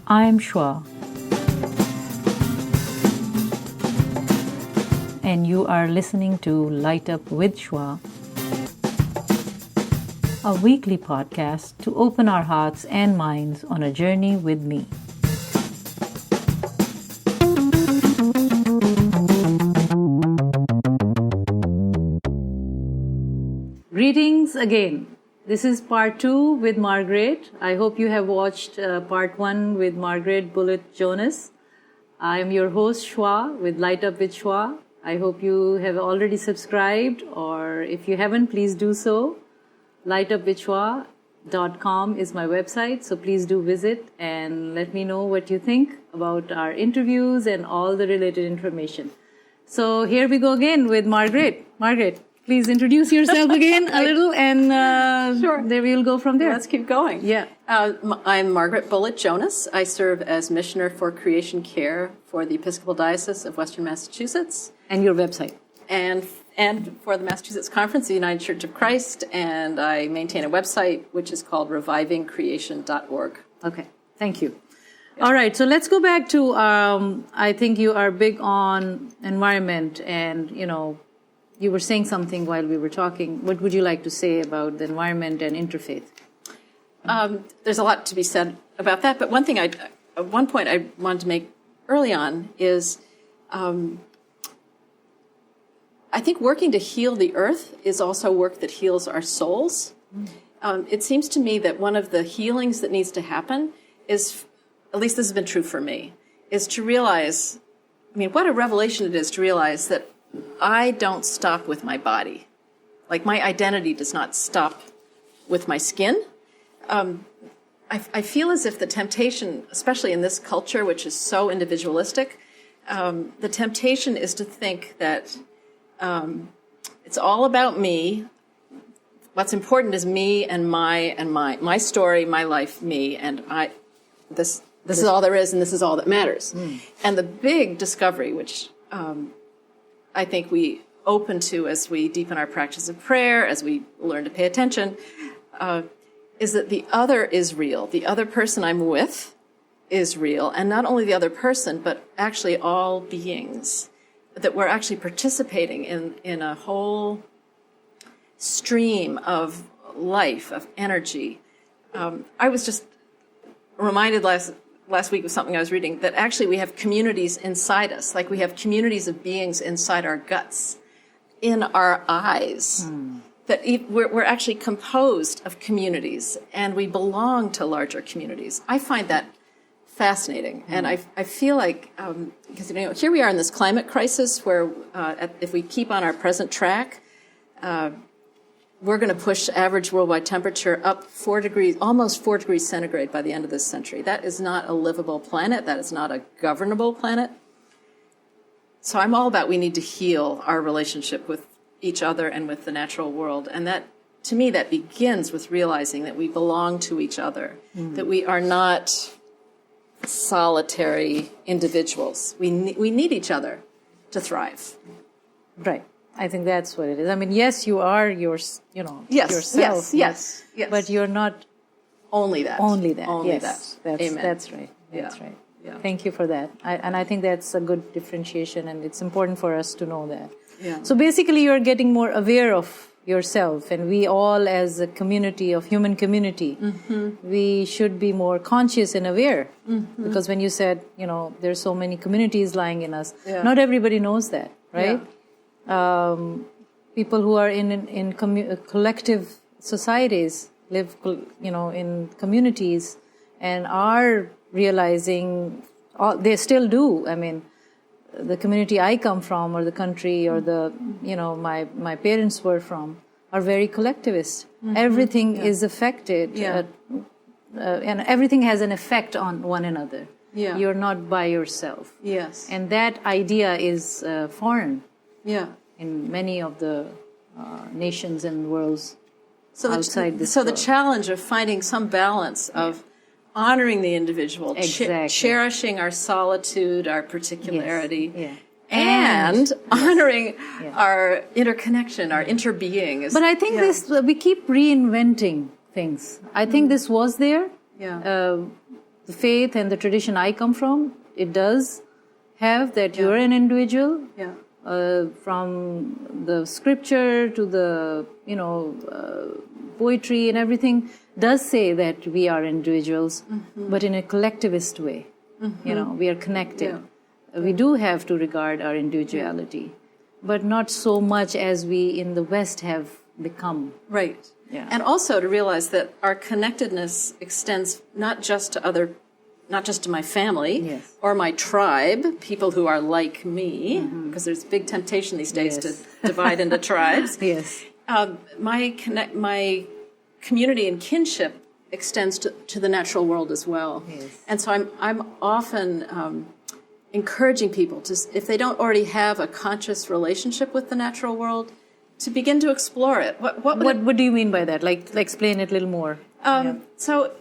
I'm Shwa, and you are listening to Light Up with Shwa, a weekly podcast to open our hearts and minds on a journey with me. Greetings again. This is part 2 with Margaret. I hope you have watched part 1 with Margaret Bullitt-Jonas. I am your host Shwa with Light Up with Shwa. I hope you have already subscribed, or if you haven't, please do so. lightupwithshwa.com is my website, so please do visit and let me know what you think about our interviews and all the related information. So here we go again with Margaret. Margaret, please introduce yourself again a little, and Sure. There we'll go from there. Let's keep going. Yeah. I'm Margaret Bullitt-Jonas. I serve as Missioner for Creation Care for the Episcopal Diocese of Western Massachusetts. And your website. And for the Massachusetts Conference, the United Church of Christ, and I maintain a website which is called revivingcreation.org. Okay, thank you. All right, so let's go back to, I think you are big on environment, and, you were saying something while we were talking. What would you like to say about the environment and interfaith? There's a lot to be said about that, but one point I wanted to make early on is I think working to heal the earth is also work that heals our souls. It seems to me that one of the healings that needs to happen is, at least this has been true for me, is to realize, what a revelation it is to realize that I don't stop with my body. Like, my identity does not stop with my skin. I feel as if the temptation, especially in this culture, which is so individualistic, the temptation is to think that it's all about me. What's important is me and my story, my life, me, and this is all there is, and this is all that matters. And the big discovery, which I think we open to as we deepen our practice of prayer, as we learn to pay attention, is that the other is real. The other person I'm with is real. And not only the other person, but actually all beings. That we're actually participating in a whole stream of life, of energy. I was just reminded last week of something I was reading, that actually we have communities inside us, like we have communities of beings inside our guts, in our eyes, that we're actually composed of communities, and we belong to larger communities. I find that fascinating, and I feel like, because here we are in this climate crisis where if we keep on our present track, we're going to push average worldwide temperature up 4 degrees, almost 4 degrees centigrade by the end of this century. That is not a livable planet. That is not a governable planet. So I'm all about we need to heal our relationship with each other and with the natural world. And that, to me, that begins with realizing that we belong to each other, that we are not solitary individuals. We need each other to thrive. Right. I think that's what it is. Yes, you are yourself. Yes. But you're not only that. Yes. Amen. That's right. That's right. Yeah. Thank you for that. I think that's a good differentiation, and it's important for us to know that. Yeah. So basically, you're getting more aware of yourself, and we all, as a community of human community, we should be more conscious and aware. Because when you said, there's so many communities lying in us, not everybody knows that, right? People who are in collective societies live, in communities and are realizing, they still do. The community I come from, or the country, or my parents were from, are very collectivist. Everything is affected, and everything has an effect on one another. You're not by yourself. Yes. And that idea is foreign. Yeah. In many of the nations and worlds outside this So world. the challenge of finding some balance of honoring the individual, cherishing our solitude, our particularity, and honoring our interconnection, our interbeing. But I think we keep reinventing things. I think this was there the faith and the tradition I come from, it does have that you're an individual. Yeah. From the scripture to the, poetry and everything does say that we are individuals, but in a collectivist way. We are connected. Yeah. We do have to regard our individuality, but not so much as we in the West have become. Right. Yeah. And also to realize that our connectedness extends not just to my family yes. or my tribe, people who are like me, because there's big temptation these days yes. to divide into tribes. Yes. My community and kinship extends to the natural world as well. Yes. And so I'm often encouraging people to, if they don't already have a conscious relationship with the natural world, to begin to explore it. What do you mean by that? Like explain it a little more. So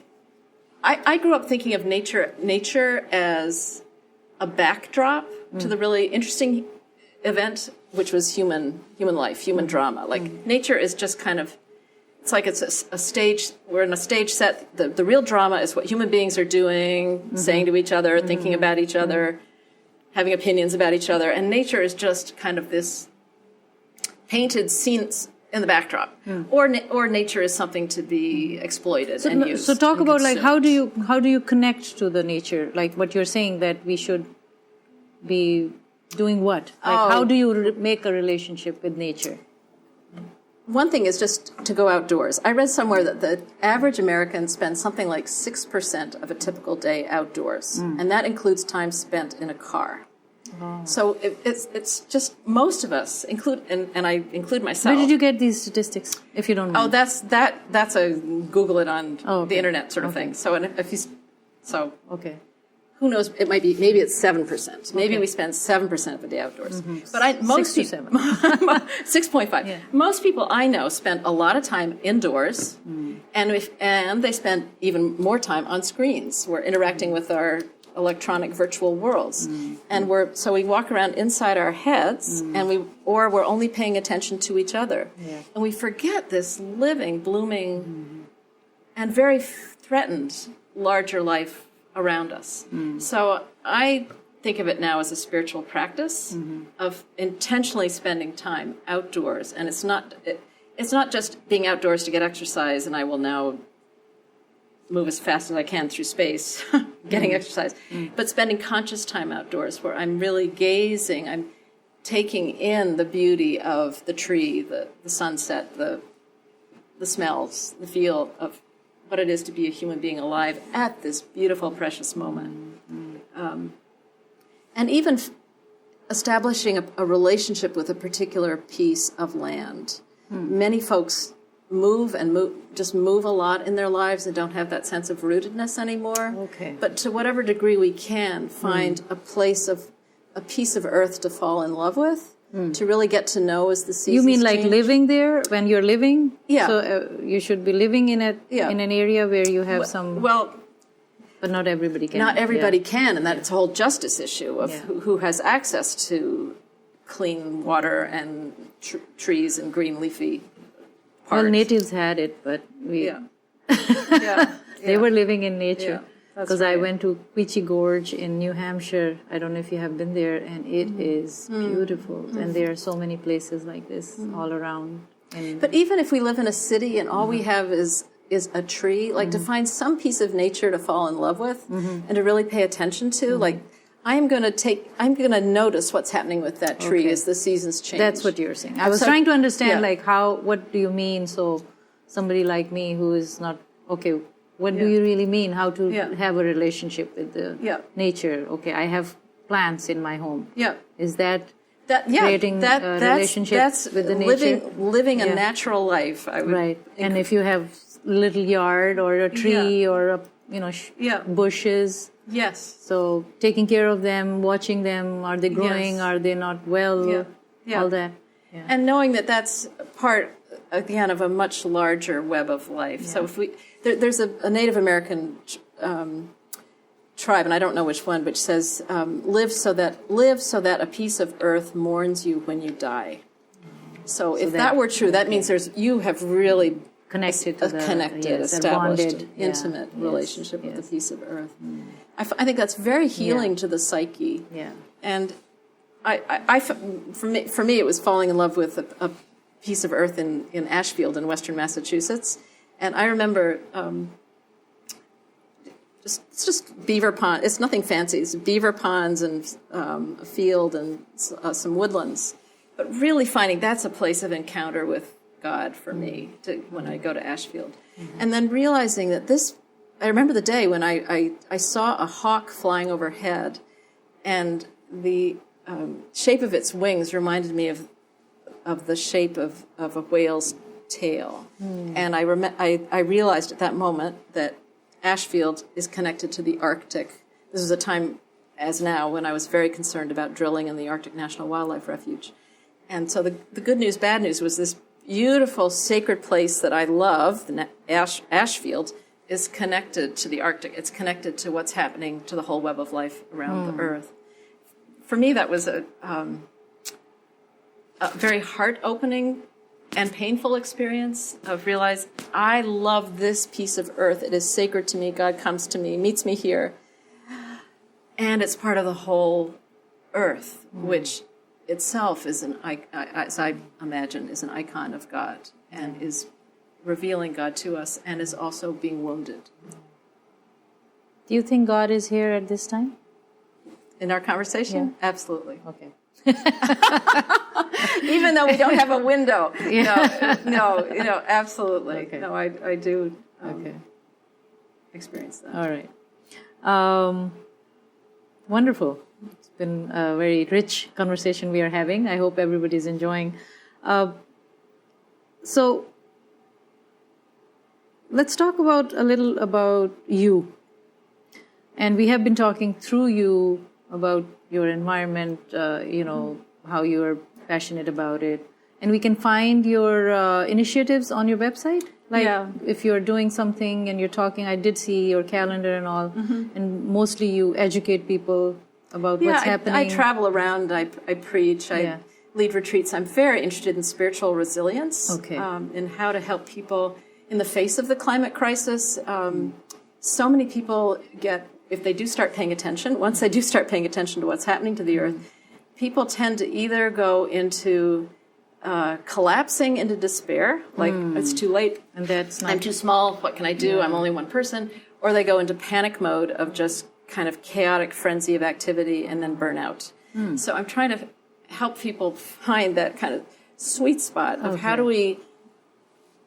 I grew up thinking of nature as a backdrop to the really interesting event, which was human life, human drama. Like nature is just kind of, it's like it's a stage, we're in a stage set. The real drama is what human beings are doing, saying to each other, thinking about each other, having opinions about each other. And nature is just kind of this painted scenes in the backdrop, or nature is something to be exploited and used. So talk about consumed. like how do you connect to the nature? Like what you're saying that we should be doing what? Like how do you make a relationship with nature? One thing is just to go outdoors. I read somewhere that the average American spends something like 6% of a typical day outdoors, and that includes time spent in a car. Oh. So it's just most of us, and I include myself. Where did you get these statistics, if you don't mind? Oh, that's a Google it on the internet sort of thing. So okay. Who knows? Maybe it's 7%. Maybe we spend 7% of the day outdoors. But most 6 to 7. 6.5. Yeah. Most people I know spend a lot of time indoors, and they spend even more time on screens. We're interacting with our electronic virtual worlds, and we walk around inside our heads, and we're only paying attention to each other, and we forget this living, blooming, and very threatened larger life around us. So I think of it now as a spiritual practice of intentionally spending time outdoors, and it's not just being outdoors to get exercise, and I will now move as fast as I can through space, getting exercise, but spending conscious time outdoors where I'm really gazing, I'm taking in the beauty of the tree, the sunset, the smells, the feel of what it is to be a human being alive at this beautiful, precious moment. And even establishing a relationship with a particular piece of land. Many folks move a lot in their lives and don't have that sense of rootedness anymore. Okay. But to whatever degree we can find a piece of earth to fall in love with, to really get to know as the seasons You mean like change. living there when you're living? Yeah. So you should be living in an area where you have some. Well, but not everybody can. not everybody can, and that's a whole justice issue of who has access to clean water and trees and green leafy parts. Well, natives had it, but we. They were living in nature. Because I went to Quechee Gorge in New Hampshire. I don't know if you have been there, and it is beautiful. And there are so many places like this all around. But even if we live in a city and all we have is a tree, like to find some piece of nature to fall in love with and to really pay attention to, like I'm going to notice what's happening with that tree as the seasons change. That's what you're saying. I was trying to understand, what do you mean? So somebody like me who is not, what do you really mean? How to have a relationship with the nature? Okay, I have plants in my home. Yeah. Is that creating a relationship with the nature? Living a natural life. I would right. And if you have a little yard or a tree or bushes. Yes. So taking care of them, watching them, are they growing? Are they not well? All that. Yeah. And knowing that that's part, again, of a much larger web of life. Yeah. So if there's a Native American tribe, and I don't know which one, which says, live so that a piece of earth mourns you when you die. So if that were true, that means you have really connected to connected, established, intimate relationship with the piece of earth. I think that's very healing to the psyche. Yeah. And for me, it was falling in love with a piece of earth in Ashfield in western Massachusetts. And I remember it's just beaver pond. It's nothing fancy. It's beaver ponds and a field and some woodlands. But really finding that's a place of encounter with God for me when I go to Ashfield. And then realizing that I remember the day when I saw a hawk flying overhead, and the shape of its wings reminded me of the shape of a whale's tail. And I realized at that moment that Ashfield is connected to the Arctic. This was a time, as now, when I was very concerned about drilling in the Arctic National Wildlife Refuge. And so the good news, bad news was this beautiful sacred place that I love, Ashfield, is connected to the Arctic. It's connected to what's happening to the whole web of life around the earth. For me, that was a very heart-opening and painful experience of realize I love this piece of earth. It is sacred to me. God comes to me, meets me here. And it's part of the whole earth, which itself is as I imagine, is an icon of God and is revealing God to us and is also being wounded. Do you think God is here at this time? In our conversation? Yeah. Absolutely. Okay. Even though we don't have a window. No, absolutely. Okay. No, I do experience that. All right. Wonderful. It's been a very rich conversation we are having. I hope everybody's enjoying. So let's talk a little about you. And we have been talking through you about your environment, how you are passionate about it. And we can find your initiatives on your website. If you're doing something and you're talking, I did see your calendar and all, and mostly you educate people about what's happening. I travel around, I preach, I lead retreats. I'm very interested in spiritual resilience, in how to help people in the face of the climate crisis. So many people if they do start paying attention, once they do start paying attention to what's happening to the earth, people tend to either go into collapsing into despair, like it's too late, and I'm too small, what can I do, I'm only one person, or they go into panic mode of just kind of chaotic frenzy of activity and then burnout. So I'm trying to help people find that kind of sweet spot of how do we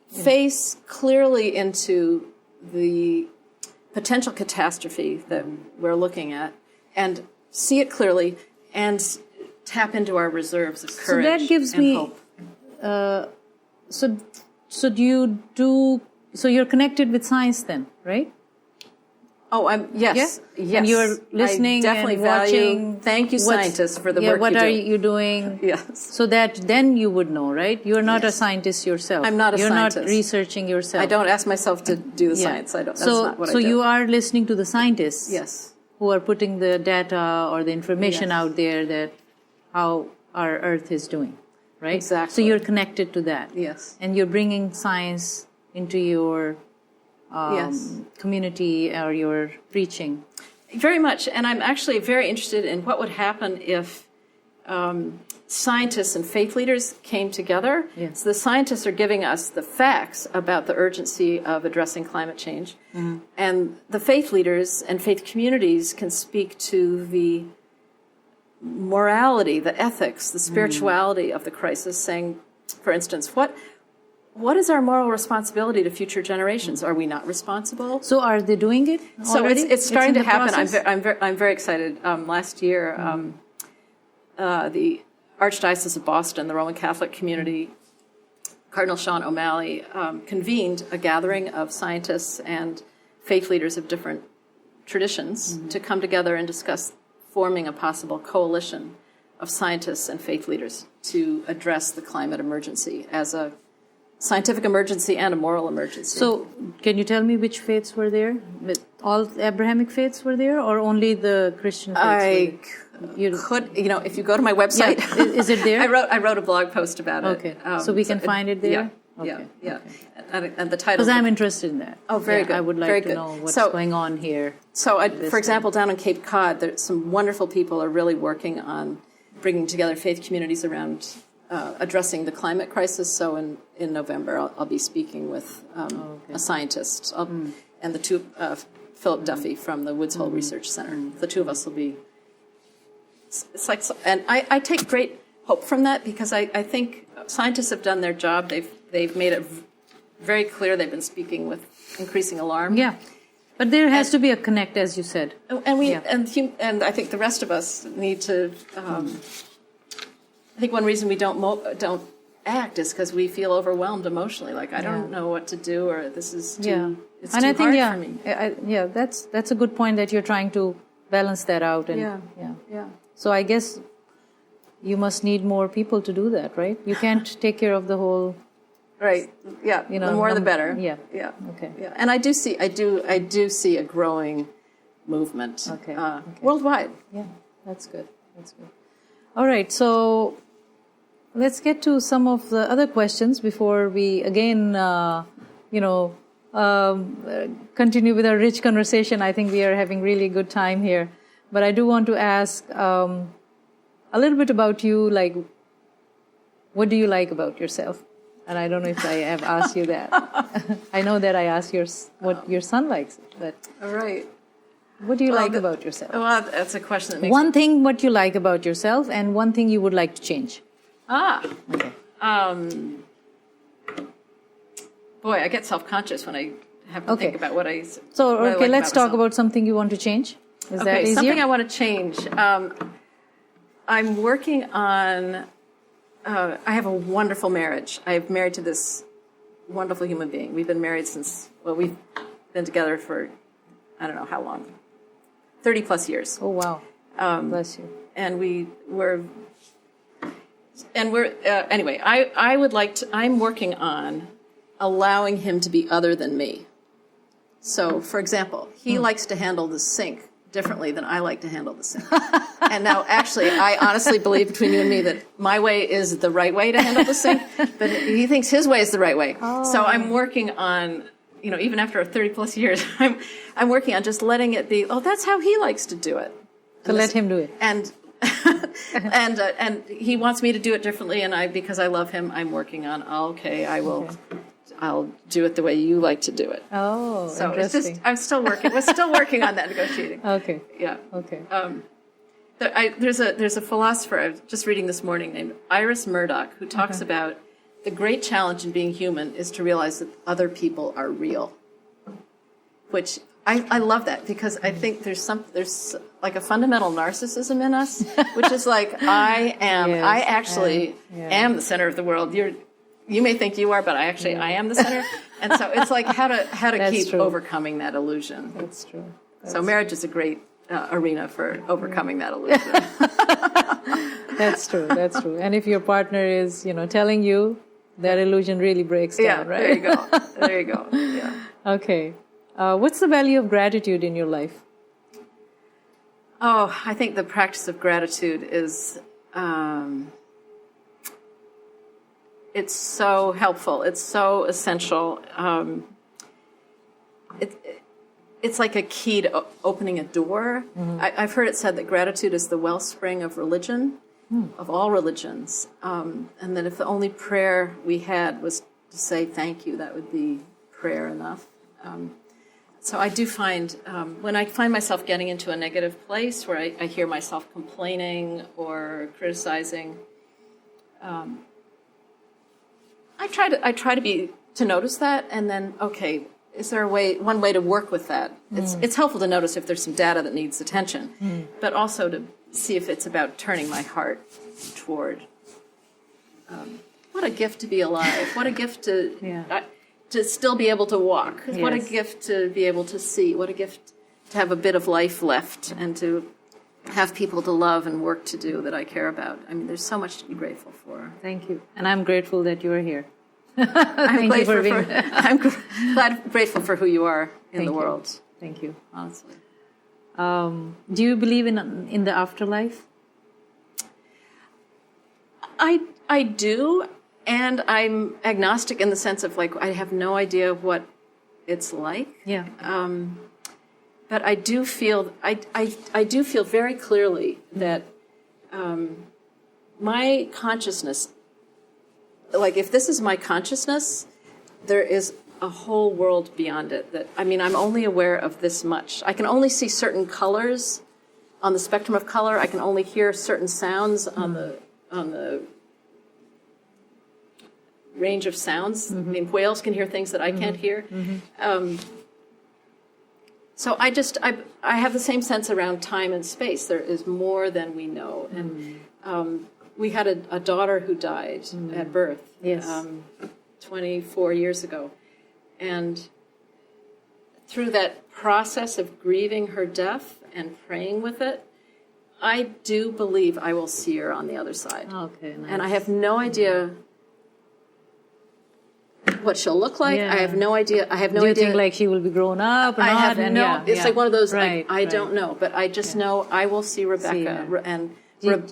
face clearly into the potential catastrophe that we're looking at and see it clearly and tap into our reserves of courage and hope. So that gives me so you're connected with science then, right? Oh, yes. And you're listening and watching. Thank you, scientists, for the work you do. What are you doing? Yes. So that then you would know, right? You're not a scientist yourself. I'm not a scientist. You're not researching yourself. I don't ask myself to do the science. That's not what I do. So you are listening to the scientists. Yes. Who are putting the data or the information out there that how our Earth is doing, right? Exactly. So you're connected to that. Yes. And you're bringing science into your community or your preaching. Very much. And I'm actually very interested in what would happen if scientists and faith leaders came together. Yes. So the scientists are giving us the facts about the urgency of addressing climate change. And the faith leaders and faith communities can speak to the morality, the ethics, the spirituality of the crisis, saying, for instance, what is our moral responsibility to future generations? Are we not responsible? So are they doing it already? So it's starting to happen. Process? I'm very excited. Last year, the Archdiocese of Boston, the Roman Catholic community, Cardinal Sean O'Malley, convened a gathering of scientists and faith leaders of different traditions to come together and discuss forming a possible coalition of scientists and faith leaders to address the climate emergency as a scientific emergency and a moral emergency. So, can you tell me which faiths were there? All Abrahamic faiths were there, or only the Christian faiths? If you go to my website, is it there? I wrote a blog post about it. Okay, so we can find it there. Okay. Yeah. And the title. Because I'm interested in that. Oh, very good. I would like to know what's going on here. So, for example, down on Cape Cod, there's some wonderful people are really working on bringing together faith communities around addressing the climate crisis. So in November, I'll be speaking with a scientist and the two, Philip Duffy from the Woods Hole Research Center. The two of us will be. It's like, and I take great hope from that because I think scientists have done their job. They've made it very clear. They've been speaking with increasing alarm. Yeah, but there has to be a connect, as you said. And I think the rest of us need to. I think one reason we don't act is because we feel overwhelmed emotionally. Like I don't know what to do, or this is too. It's and too I think hard for me. That's a good point that you're trying to balance that out. And so I guess you must need more people to do that, right? You can't take care of the whole. Right. Yeah. The more, the better. Yeah. Yeah. Okay. Yeah. And I do see a growing movement. Worldwide. Yeah. That's good. All right. So let's get to some of the other questions before we again, continue with our rich conversation. I think we are having really good time here. But I do want to ask a little bit about you. Like, what do you like about yourself? And I don't know if I have asked you that. I know that I asked what your son likes. But all right. What do you like about yourself? Well, that's a question that makes one thing what you like about yourself and one thing you would like to change. Okay. Boy, I get self-conscious when I have to think about what I. So let's talk about something you want to change. Is that easier? Something I want to change. I'm working on. I have a wonderful marriage. I'm married to this wonderful human being. We've been married since. Well, we've been together for I don't know how long. 30 plus years. Oh wow! Bless you. And we're anyway. I would like to. I'm working on allowing him to be other than me. So, for example, he likes to handle the sink differently than I like to handle the sink. And now, actually, I honestly believe between you and me that my way is the right way to handle the sink, but he thinks his way is the right way. Oh. So I'm working on, even after 30 plus years, I'm working on just letting it be, that's how he likes to do it. So let him do it. And and he wants me to do it differently, and because I love him, I'm working on, I'll do it the way you like to do it. Oh, so interesting. We're still working on that negotiating. Okay. Yeah. Okay. There's a philosopher I was just reading this morning named Iris Murdoch who talks about the great challenge in being human is to realize that other people are real. Which I love that because I think there's like a fundamental narcissism in us, which is like I actually am the center of the world. You may think you are, but I am the center. And so it's like how to keep overcoming that illusion. That's true. So marriage is a great arena for overcoming that illusion. That's true. And if your partner is, telling you, that illusion really breaks down, right? There you go. Yeah. Okay. What's the value of gratitude in your life? Oh, I think the practice of gratitude is... it's so helpful. It's so essential. It's like a key to opening a door. Mm-hmm. I've heard it said that gratitude is the wellspring of religion, of all religions, and that if the only prayer we had was to say thank you, that would be prayer enough. So I do find, when I find myself getting into a negative place where I hear myself complaining or criticizing, I try to notice that, and then is there one way to work with that? It's helpful to notice if there's some data that needs attention, but also to see if it's about turning my heart toward what a gift to be alive, what a gift to still be able to walk, what a gift to be able to see, what a gift to have a bit of life left and to have people to love and work to do that I care about. I mean, there's so much to be grateful for. Thank you. And I'm grateful that you're here. I'm grateful for who you are in the world. Thank you. Honestly. Do you believe in the afterlife? I do, And I'm agnostic in the sense of like, I have no idea what it's like. Yeah. But I do feel, I do feel very clearly that my consciousness, like if this is my consciousness, there is a whole world beyond it. That, I mean, I'm only aware of this much. I can only see certain colors on the spectrum of color. I can only hear certain sounds on the range of sounds. I mean, whales can hear things that I can't hear. So I have the same sense around time and space. There is more than we know. And we had a daughter who died at birth 24 years ago. And through that process of grieving her death and praying with it, I do believe I will see her on the other side. Okay, nice. And I have no idea what she'll look like. Yeah. I have no idea. I have no Do you idea. think like she will be grown up or I not? have And no. yeah, It's yeah. like one of those. Right, I don't know, but I just know I will see Rebecca, her. and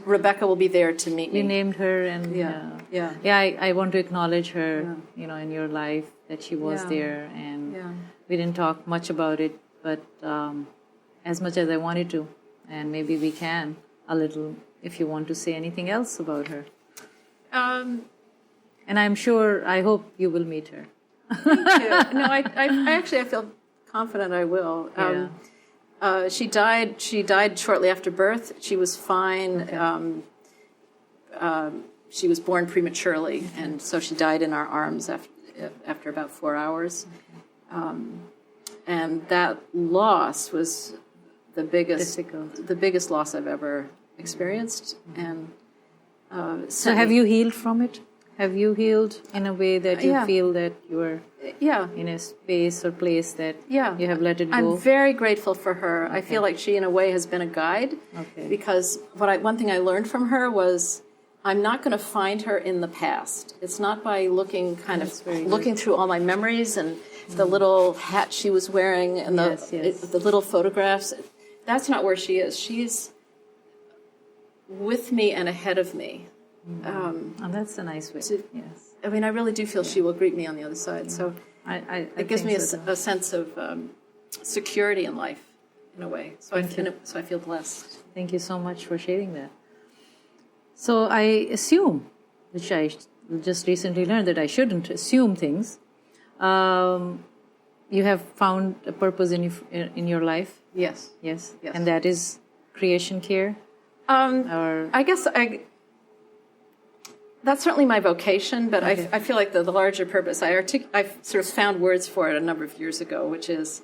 Rebecca will be there to meet me. You named her, and I want to acknowledge her, in your life, that she was there, and we didn't talk much about it, but as much as I wanted to, and maybe we can a little, if you want to say anything else about her. And I'm sure, I hope you will meet her. Thank you. No, I actually feel confident I will. She died shortly after birth. She was fine. Okay. She was born prematurely, and so she died in our arms after about 4 hours. Okay. And that loss was the biggest loss I've ever experienced. And so have you healed from it? Have you healed in a way that you feel that you're in a space or place that you have let it go? I'm very grateful for her. Okay. I feel like she, in a way, has been a guide. Okay. Because one thing I learned from her was I'm not going to find her in the past. It's not by looking through all my memories and the little hat she was wearing and the little photographs. That's not where she is. She's with me and ahead of me. And that's a nice way. Yes. I mean, I really do feel she will greet me on the other side. Yeah. So it gives me a sense of security in life, in a way. So I feel blessed. Thank you so much for sharing that. So I assume, which I just recently learned that I shouldn't assume things. You have found a purpose in your life. Yes. Yes. And that is creation care. I guess that's certainly my vocation, but okay. I feel like the larger purpose, I sort of found words for it a number of years ago, which is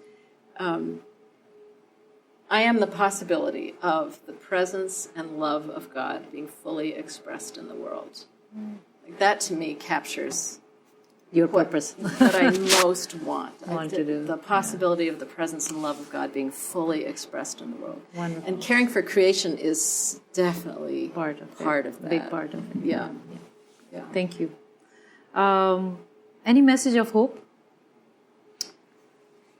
I am the possibility of the presence and love of God being fully expressed in the world. Like that, to me, captures your purpose. That I most want. To do. The possibility of the presence and love of God being fully expressed in the world. Wonderful. And caring for creation is definitely part of that. Big part of it. Yeah. Thank you. Any message of hope?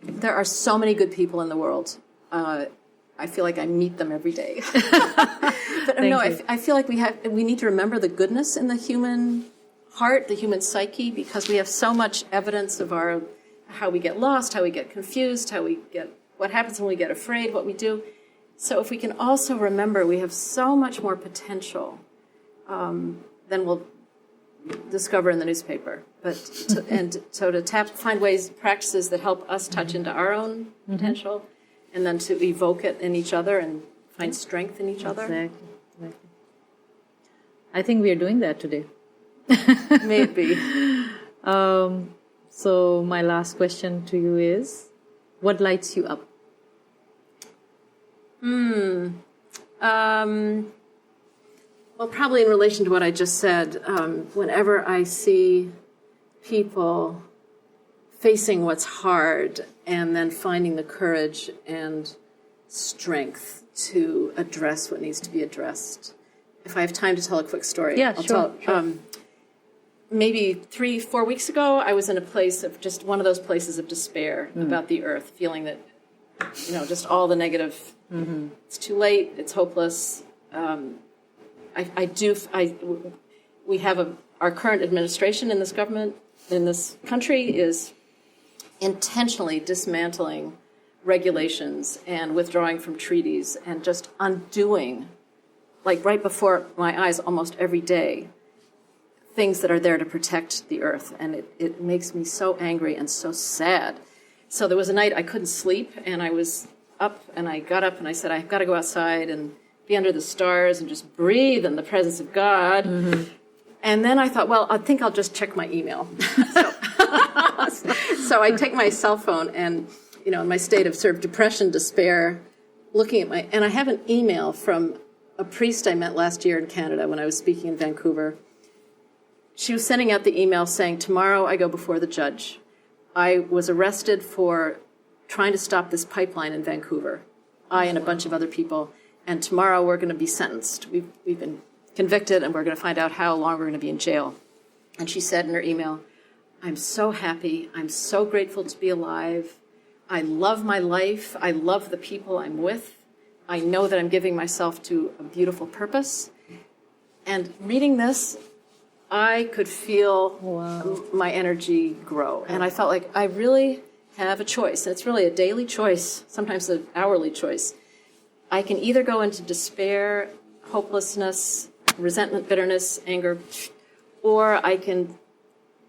There are so many good people in the world. I feel like I meet them every day. But no, I feel like we need to remember the goodness in the human heart, the human psyche, because we have so much evidence of how we get lost, how we get confused, what happens when we get afraid, what we do. So if we can also remember we have so much more potential than we'll discover in the newspaper. Find practices that help us touch into our own potential, and then to evoke it in each other and find strength in each other. Exactly. I think we are doing that today. Maybe. So my last question to you is, what lights you up? Well, probably in relation to what I just said, whenever I see people facing what's hard and then finding the courage and strength to address what needs to be addressed. If I have time to tell a quick story, I'll tell. Maybe 3-4 weeks ago, I was in a place of just one of those places of despair about the earth, feeling that, just all the negative. It's too late. It's hopeless. We have our current administration in this government, in this country, is intentionally dismantling regulations and withdrawing from treaties and just undoing, like right before my eyes almost every day, things that are there to protect the earth. And it makes me so angry and so sad. So there was a night I couldn't sleep, and I was up, and I got up and I said, I've got to go outside and be under the stars and just breathe in the presence of God. Mm-hmm. And then I thought, well, I think I'll just check my email. So I take my cell phone and, in my state of sort of depression, despair, looking at and I have an email from a priest I met last year in Canada when I was speaking in Vancouver. She was sending out the email saying, tomorrow I go before the judge. I was arrested for trying to stop this pipeline in Vancouver, I and a bunch of other people, and tomorrow we're going to be sentenced. We've been convicted, and we're going to find out how long we're going to be in jail. And she said in her email, I'm so happy. I'm so grateful to be alive. I love my life. I love the people I'm with. I know that I'm giving myself to a beautiful purpose. And reading this, I could feel my energy grow. And I felt like I really have a choice. And it's really a daily choice, sometimes an hourly choice. I can either go into despair, hopelessness, resentment, bitterness, anger, or I can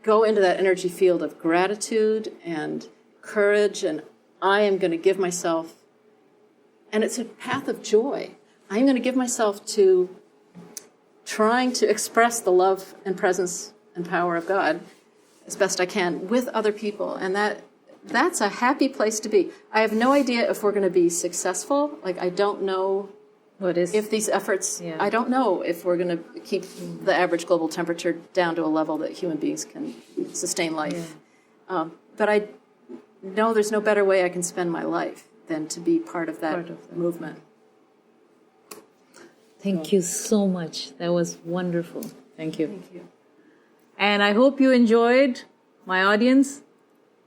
go into that energy field of gratitude and courage, and I am going to give myself, and it's a path of joy. I'm going to give myself to trying to express the love and presence and power of God as best I can with other people, and that's a happy place to be. I have no idea if we're going to be successful. Like, I don't know if these efforts, I don't know if we're going to keep the average global temperature down to a level that human beings can sustain life. Yeah. But I know there's no better way I can spend my life than to be part of that movement. Thank you so much. That was wonderful. Thank you. Thank you. And I hope you enjoyed, my audience,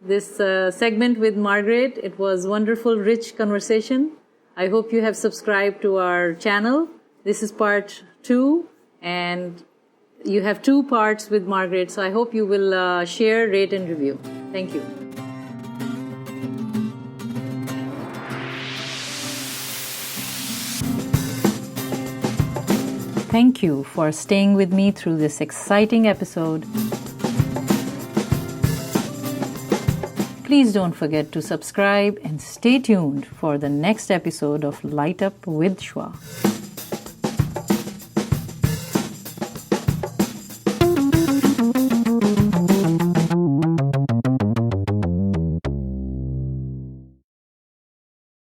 this segment with Margaret. It was wonderful, rich conversation. I hope you have subscribed to our channel. This is part 2, and you have 2 parts with Margaret. So I hope you will share, rate, and review. Thank you. Thank you for staying with me through this exciting episode. Please don't forget to subscribe and stay tuned for the next episode of Light Up with Shwa.